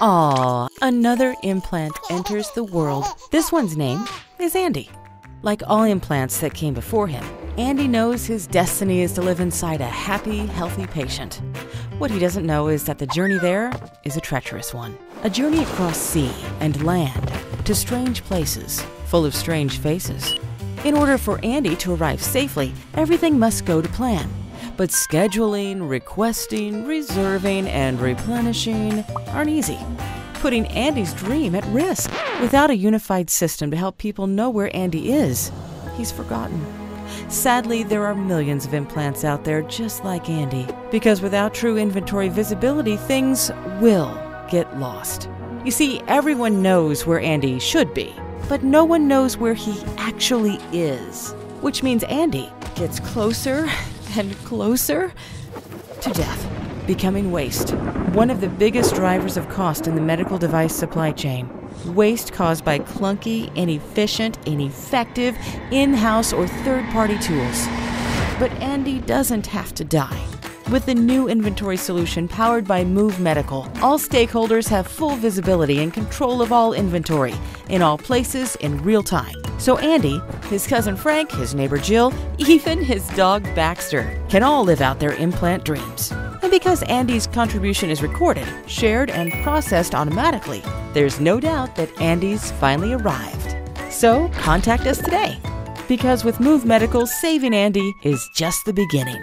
Aw, another implant enters the world. This one's name is Andy. Like all implants that came before him, Andy knows his destiny is to live inside a happy, healthy patient. What he doesn't know is that the journey there is a treacherous one. A journey across sea and land to strange places, full of strange faces. In order for Andy to arrive safely, everything must go to plan. But scheduling, requesting, reserving, and replenishing aren't easy, putting Andy's dream at risk. Without a unified system to help people know where Andy is, he's forgotten. Sadly, there are millions of implants out there just like Andy, because without true inventory visibility, things will get lost. You see, everyone knows where Andy should be, but no one knows where he actually is, which means Andy gets closer and closer to death, becoming waste. One of the biggest drivers of cost in the medical device supply chain. Waste caused by clunky, inefficient, ineffective, in-house or third-party tools. But Andy doesn't have to die. With the new inventory solution powered by Movemedical, all stakeholders have full visibility and control of all inventory, in all places, in real time. So Andy, his cousin Frank, his neighbor Jill, even his dog Baxter, can all live out their implant dreams. And because Andy's contribution is recorded, shared, and processed automatically, there's no doubt that Andy's finally arrived. So contact us today, because with Movemedical, saving Andy is just the beginning.